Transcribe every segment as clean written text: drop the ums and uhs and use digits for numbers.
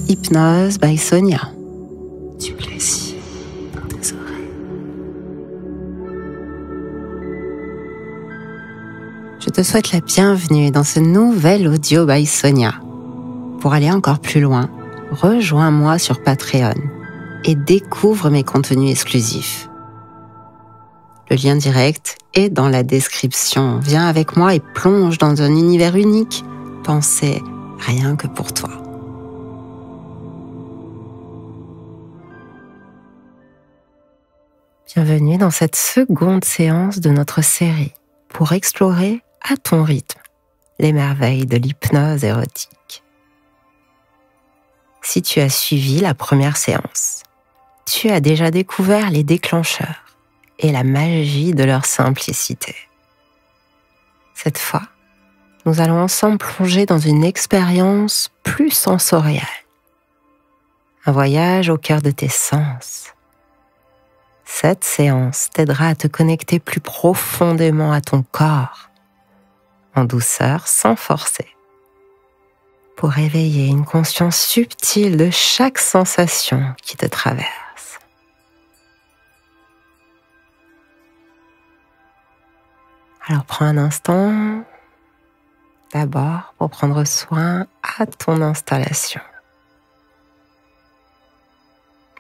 Hypnose by Sonia. Du plaisir dans tes oreilles. Je te souhaite la bienvenue dans ce nouvel audio by Sonia. Pour aller encore plus loin, rejoins-moi sur Patreon et découvre mes contenus exclusifs. Le lien direct est dans la description. Viens avec moi et plonge dans un univers unique, pensé rien que pour toi. Bienvenue dans cette seconde séance de notre série pour explorer à ton rythme les merveilles de l'hypnose érotique. Si tu as suivi la première séance, tu as déjà découvert les déclencheurs et la magie de leur simplicité. Cette fois, nous allons ensemble plonger dans une expérience plus sensorielle. Un voyage au cœur de tes sens. Cette séance t'aidera à te connecter plus profondément à ton corps, en douceur sans forcer, pour réveiller une conscience subtile de chaque sensation qui te traverse. Alors prends un instant, d'abord pour prendre soin à ton installation.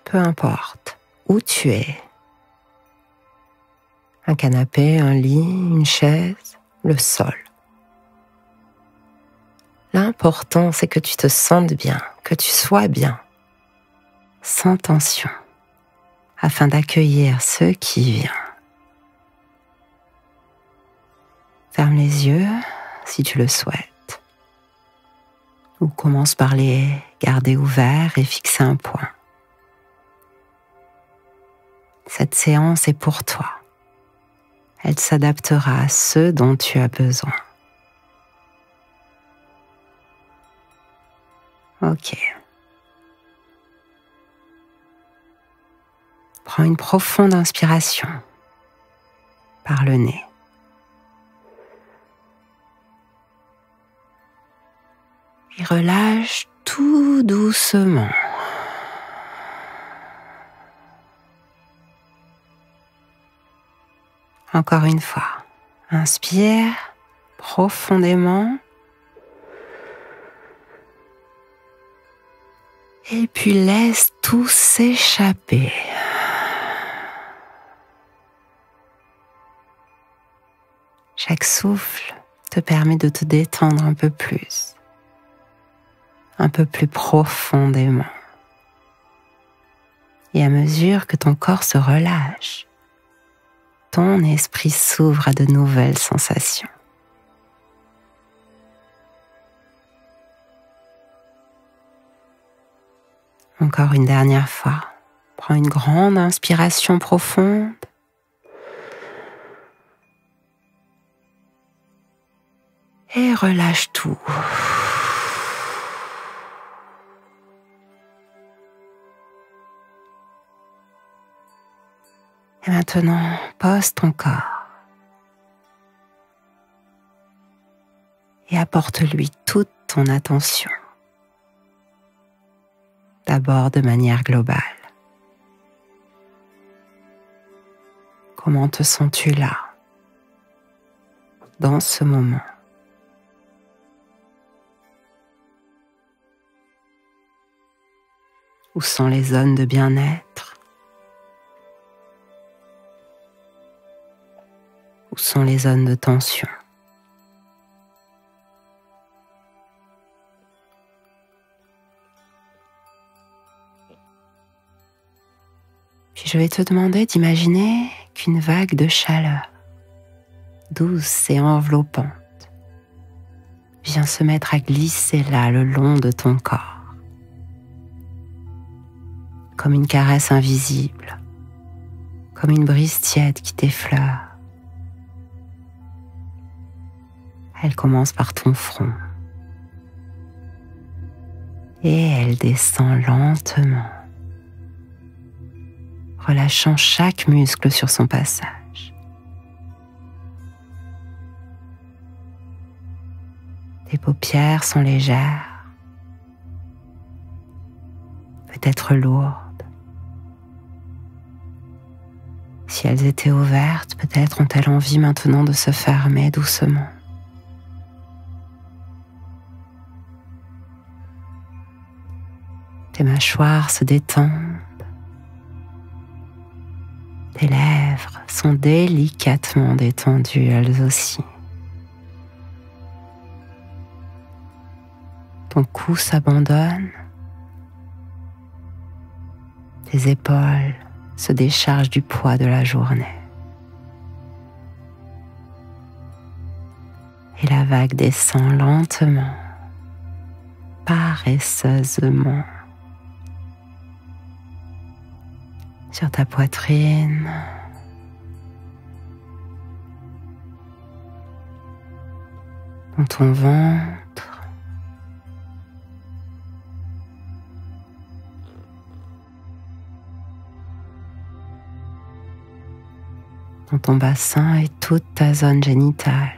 Peu importe où tu es, un canapé, un lit, une chaise, le sol. L'important, c'est que tu te sentes bien, que tu sois bien, sans tension, afin d'accueillir ce qui vient. Ferme les yeux si tu le souhaites, ou commence par les garder ouverts et fixer un point. Cette séance est pour toi. Elle s'adaptera à ce dont tu as besoin. Ok. Prends une profonde inspiration par le nez. Et relâche tout doucement. Encore une fois, inspire profondément et puis laisse tout s'échapper. Chaque souffle te permet de te détendre un peu plus profondément. Et à mesure que ton corps se relâche, ton esprit s'ouvre à de nouvelles sensations. Encore une dernière fois, prends une grande inspiration profonde. Et relâche tout. Et maintenant, pose ton corps et apporte-lui toute ton attention. D'abord de manière globale. Comment te sens-tu là, dans ce moment? Où sont les zones de bien-être? Où sont les zones de tension? Puis je vais te demander d'imaginer qu'une vague de chaleur, douce et enveloppante, vient se mettre à glisser là le long de ton corps, comme une caresse invisible, comme une brise tiède qui t'effleure. Elle commence par ton front et elle descend lentement, relâchant chaque muscle sur son passage. Tes paupières sont légères, peut-être lourdes. Si elles étaient ouvertes, peut-être ont-elles envie maintenant de se fermer doucement. Tes mâchoires se détendent. Tes lèvres sont délicatement détendues elles aussi. Ton cou s'abandonne. Tes épaules se déchargent du poids de la journée. Et la vague descend lentement, paresseusement, sur ta poitrine, dans ton ventre, dans ton bassin et toute ta zone génitale.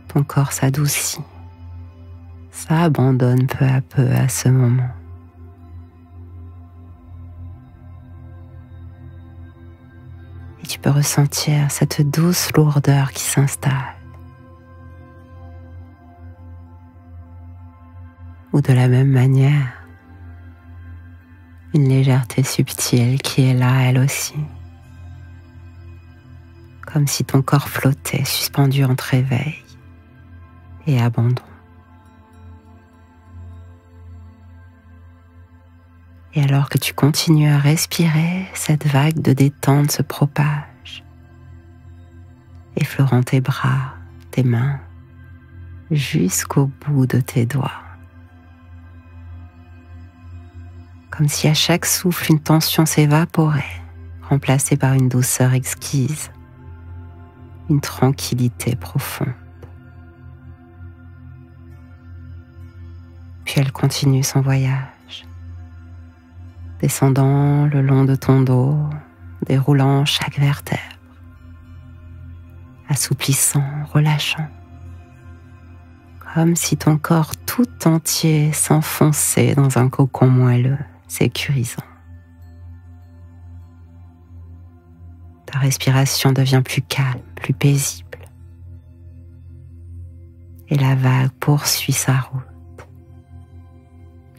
Ton corps s'adoucit, s'abandonne peu à peu à ce moment. Et tu peux ressentir cette douce lourdeur qui s'installe. Ou de la même manière, une légèreté subtile qui est là elle aussi. Comme si ton corps flottait, suspendu entre éveil et abandon. Et alors que tu continues à respirer, cette vague de détente se propage, effleurant tes bras, tes mains, jusqu'au bout de tes doigts. Comme si à chaque souffle, une tension s'évaporait, remplacée par une douceur exquise, une tranquillité profonde. Puis elle continue son voyage, descendant le long de ton dos, déroulant chaque vertèbre, assouplissant, relâchant, comme si ton corps tout entier s'enfonçait dans un cocon moelleux, sécurisant. Ta respiration devient plus calme, plus paisible, et la vague poursuit sa route,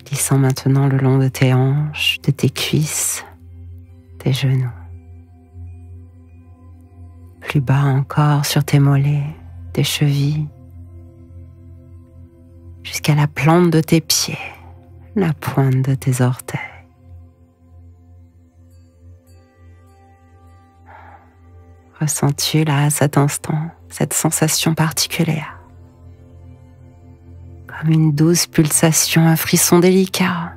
glissant maintenant le long de tes hanches, de tes cuisses, tes genoux. Plus bas encore sur tes mollets, tes chevilles, jusqu'à la plante de tes pieds, la pointe de tes orteils. Ressens-tu là, à cet instant, cette sensation particulière? Comme une douce pulsation, un frisson délicat,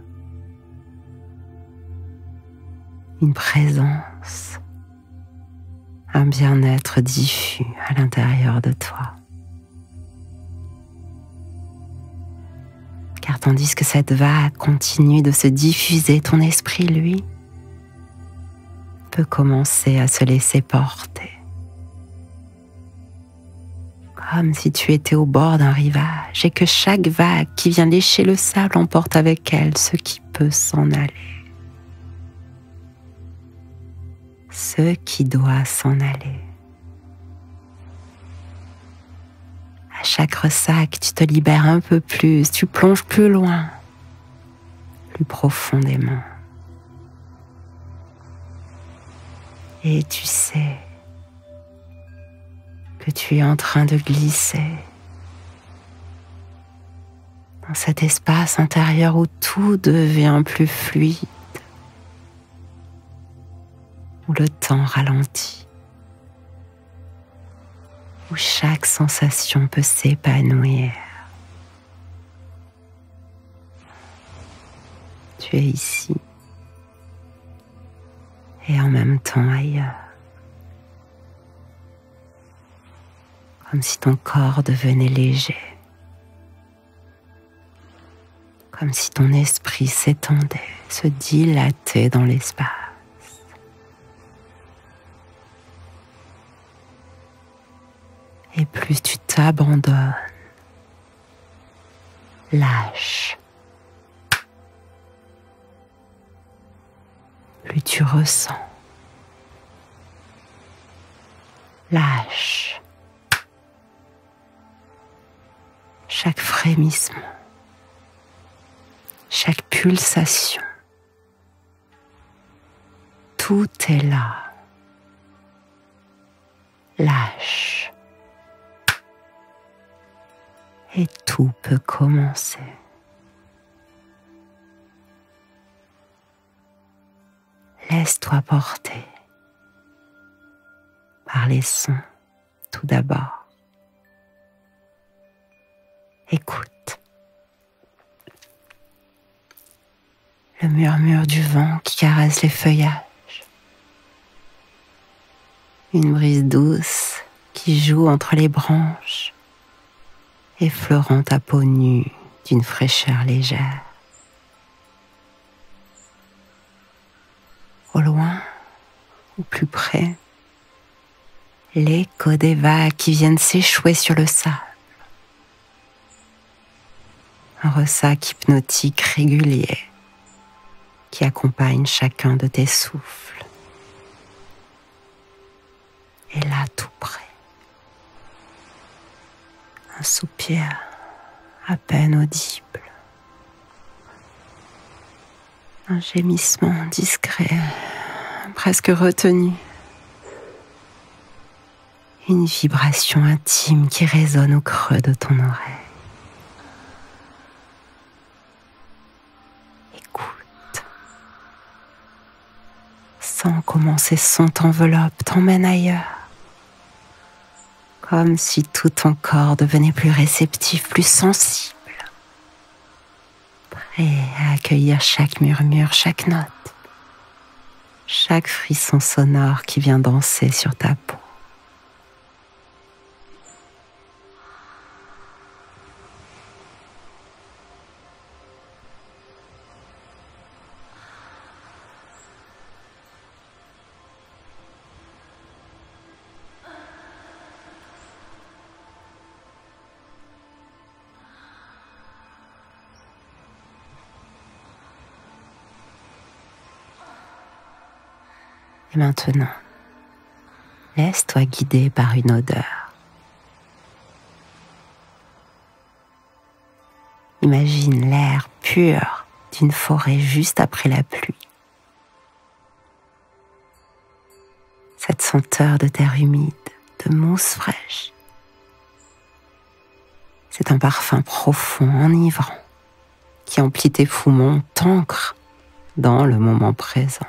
une présence, un bien-être diffus à l'intérieur de toi. Car tandis que cette vague continue de se diffuser, ton esprit, lui, peut commencer à se laisser porter. Comme si tu étais au bord d'un rivage et que chaque vague qui vient lécher le sable emporte avec elle ce qui peut s'en aller. Ce qui doit s'en aller. À chaque ressac, tu te libères un peu plus, tu plonges plus loin, plus profondément. Et tu sais que tu es en train de glisser dans cet espace intérieur où tout devient plus fluide, où le temps ralentit, où chaque sensation peut s'épanouir. Tu es ici et en même temps ailleurs. Comme si ton corps devenait léger. Comme si ton esprit s'étendait, se dilatait dans l'espace. Et plus tu t'abandonnes, lâche, plus tu ressens. Lâche chaque frémissement, chaque pulsation. Tout est là. Lâche. Et tout peut commencer. Laisse-toi porter par les sons tout d'abord. Écoute le murmure du vent qui caresse les feuillages. Une brise douce qui joue entre les branches, effleurant ta peau nue d'une fraîcheur légère. Au loin, ou plus près, l'écho des vagues qui viennent s'échouer sur le sable. Un ressac hypnotique régulier qui accompagne chacun de tes souffles. Et là, tout près, un soupir à peine audible, un gémissement discret, presque retenu, une vibration intime qui résonne au creux de ton oreille. Écoute, sens comment ces sons t'enveloppent, t'emmènent ailleurs. Comme si tout ton corps devenait plus réceptif, plus sensible, prêt à accueillir chaque murmure, chaque note, chaque frisson sonore qui vient danser sur ta peau. Et maintenant, laisse-toi guider par une odeur. Imagine l'air pur d'une forêt juste après la pluie. Cette senteur de terre humide, de mousse fraîche. C'est un parfum profond, enivrant, qui emplit tes poumons, t'ancre dans le moment présent.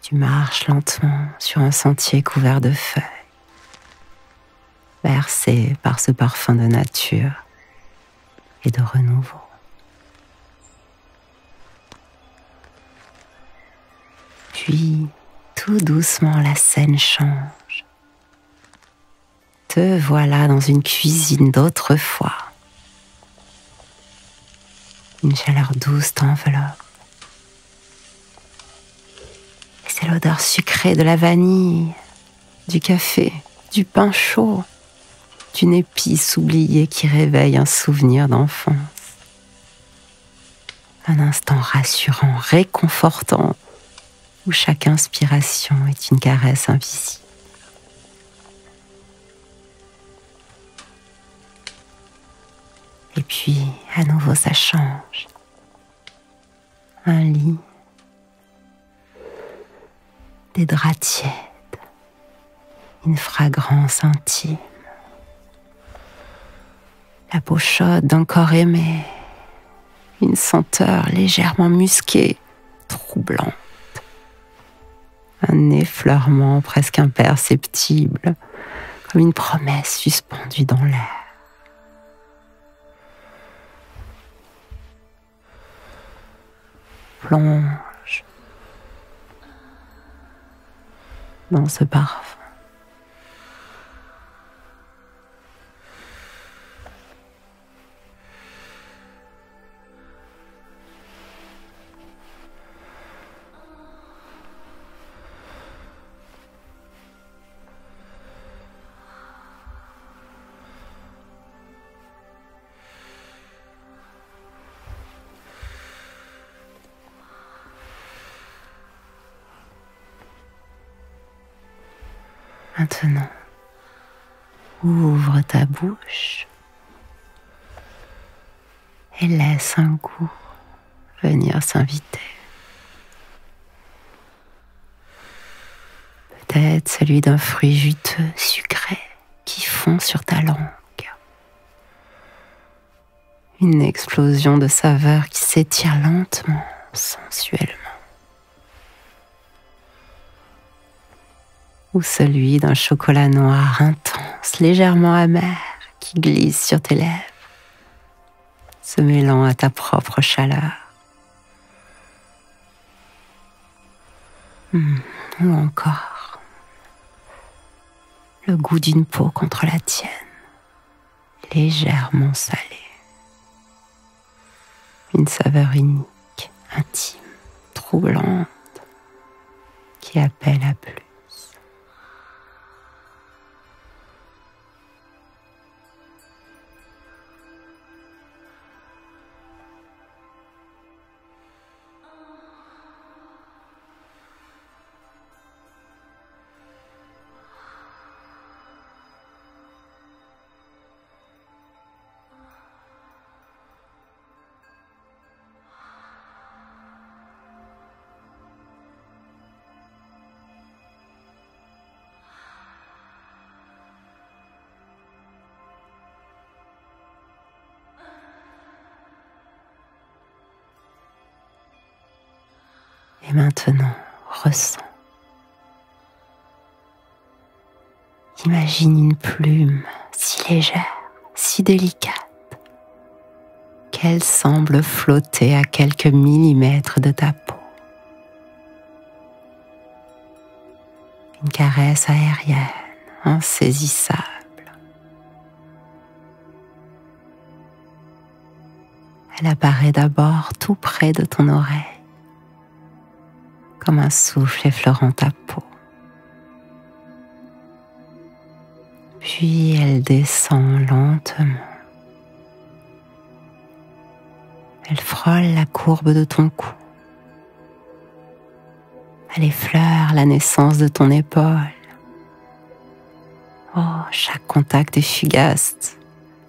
Tu marches lentement sur un sentier couvert de feuilles, bercé par ce parfum de nature et de renouveau. Puis, tout doucement, la scène change. Te voilà dans une cuisine d'autrefois. Une chaleur douce t'enveloppe. C'est l'odeur sucrée de la vanille, du café, du pain chaud, d'une épice oubliée qui réveille un souvenir d'enfance. Un instant rassurant, réconfortant, où chaque inspiration est une caresse invisible. Et puis, à nouveau, ça change. Un lit, des draps tièdes, une fragrance intime, la peau chaude d'un corps aimé, une senteur légèrement musquée, troublante, un effleurement presque imperceptible, comme une promesse suspendue dans l'air. Plonge dans ce parfum. Maintenant, ouvre ta bouche et laisse un goût venir s'inviter. Peut-être celui d'un fruit juteux, sucré, qui fond sur ta langue. Une explosion de saveurs qui s'étire lentement, sensuellement. Ou celui d'un chocolat noir intense, légèrement amer, qui glisse sur tes lèvres, se mêlant à ta propre chaleur. Ou encore le goût d'une peau contre la tienne, légèrement salée. Une saveur unique, intime, troublante, qui appelle à plus. Et maintenant, ressens. Imagine une plume si légère, si délicate, qu'elle semble flotter à quelques millimètres de ta peau. Une caresse aérienne, insaisissable. Elle apparaît d'abord tout près de ton oreille, comme un souffle effleurant ta peau. Puis elle descend lentement. Elle frôle la courbe de ton cou. Elle effleure la naissance de ton épaule. Oh, chaque contact est fugace,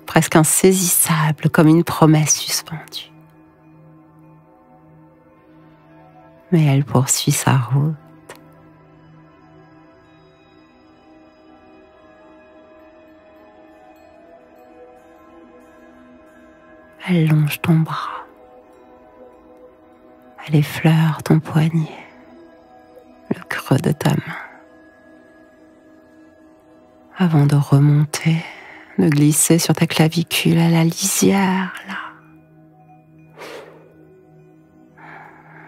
presque insaisissable, comme une promesse suspendue. Mais elle poursuit sa route. Elle longe ton bras. Elle effleure ton poignet, le creux de ta main. Avant de remonter, de glisser sur ta clavicule à la lisière, là,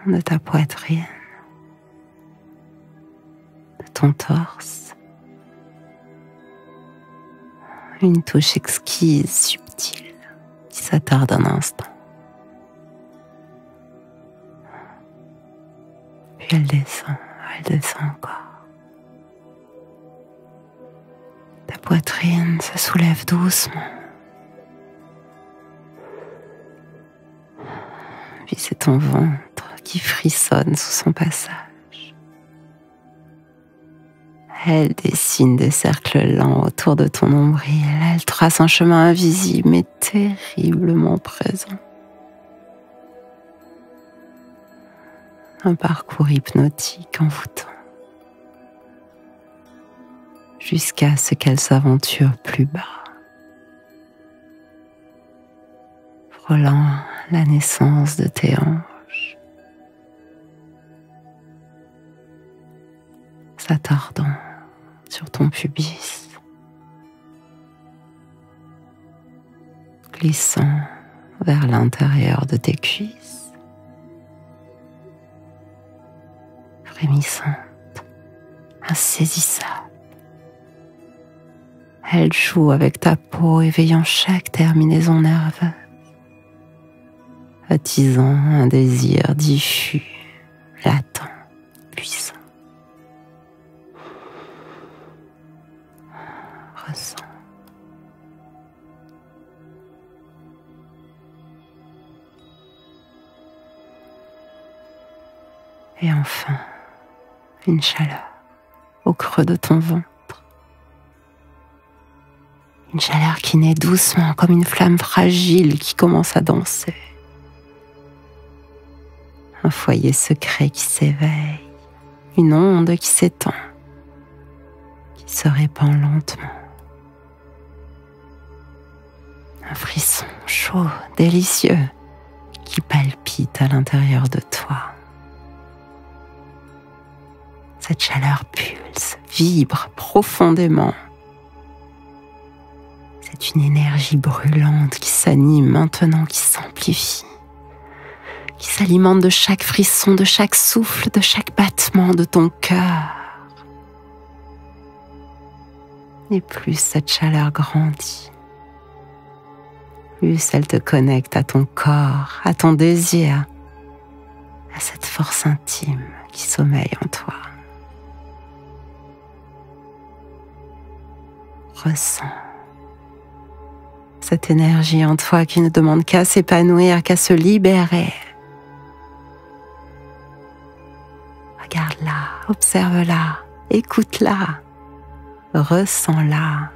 de ta poitrine, de ton torse. Une touche exquise, subtile, qui s'attarde un instant. Puis elle descend encore. Ta poitrine se soulève doucement. Puis c'est ton ventre qui frissonne sous son passage. Elle dessine des cercles lents autour de ton nombril. Elle trace un chemin invisible mais terriblement présent. Un parcours hypnotique envoûtant. Jusqu'à ce qu'elle s'aventure plus bas, frôlant la naissance de tes hanches, s'attardant sur ton pubis, glissant vers l'intérieur de tes cuisses, frémissante, insaisissable. Elle joue avec ta peau, éveillant chaque terminaison nerveuse, attisant un désir diffus, latent, puissant. Ressens. Et enfin, une chaleur au creux de ton ventre. Une chaleur qui naît doucement comme une flamme fragile qui commence à danser. Un foyer secret qui s'éveille, une onde qui s'étend, qui se répand lentement. Un frisson chaud, délicieux, qui palpite à l'intérieur de toi. Cette chaleur pulse, vibre profondément. C'est une énergie brûlante qui s'anime maintenant, qui s'amplifie, qui s'alimente de chaque frisson, de chaque souffle, de chaque battement de ton cœur. Et plus cette chaleur grandit, plus elle te connecte à ton corps, à ton désir, à cette force intime qui sommeille en toi. Ressens cette énergie en toi qui ne demande qu'à s'épanouir, qu'à se libérer. Regarde-la, observe-la, écoute-la, ressens-la.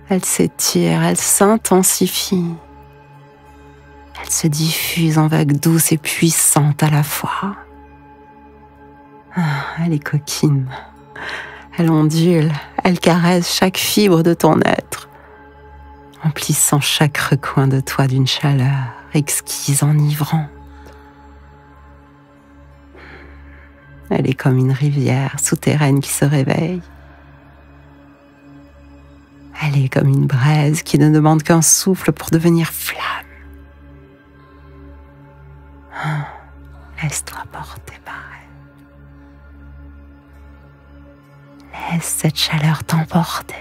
Elle s'étire, elle s'intensifie. Elle se diffuse en vagues douces et puissantes à la fois. Elle est coquine. Elle ondule, elle caresse chaque fibre de ton être, emplissant chaque recoin de toi d'une chaleur exquise, enivrante. Elle est comme une rivière souterraine qui se réveille. Elle est comme une braise qui ne demande qu'un souffle pour devenir flamme. Laisse-toi porter par elle. Laisse cette chaleur t'emporter.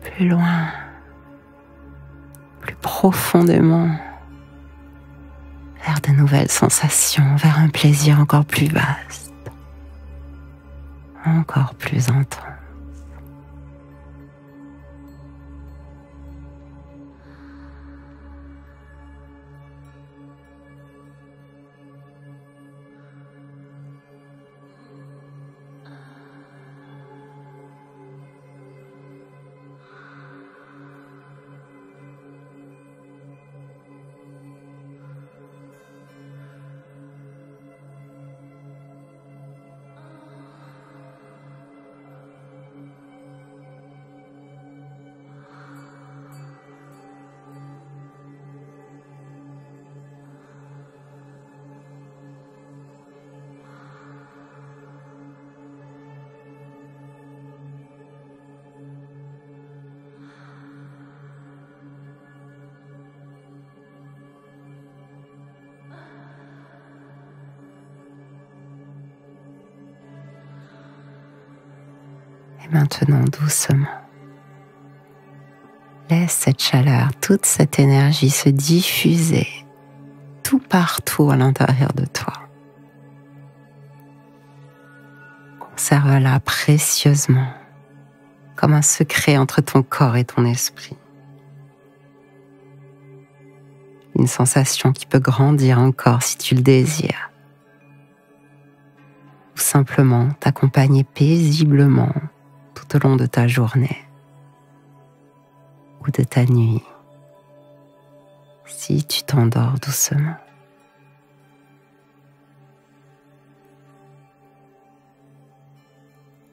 Plus loin, plus profondément, vers de nouvelles sensations, vers un plaisir encore plus vaste, encore plus intense. Et maintenant, doucement, laisse cette chaleur, toute cette énergie se diffuser tout partout à l'intérieur de toi. Conserve-la précieusement, comme un secret entre ton corps et ton esprit. Une sensation qui peut grandir encore si tu le désires. Ou simplement t'accompagner paisiblement tout au long de ta journée ou de ta nuit, si tu t'endors doucement.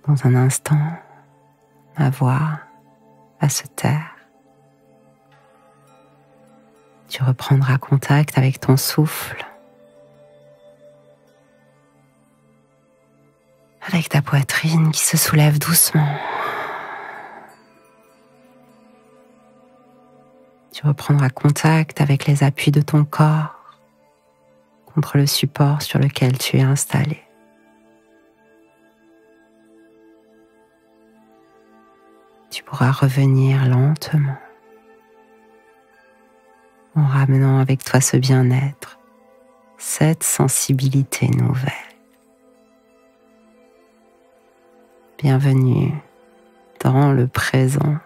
Dans un instant, ma voix va se taire. Tu reprendras contact avec ton souffle, avec ta poitrine qui se soulève doucement. Tu reprendras contact avec les appuis de ton corps contre le support sur lequel tu es installé. Tu pourras revenir lentement en ramenant avec toi ce bien-être, cette sensibilité nouvelle. Bienvenue dans le présent.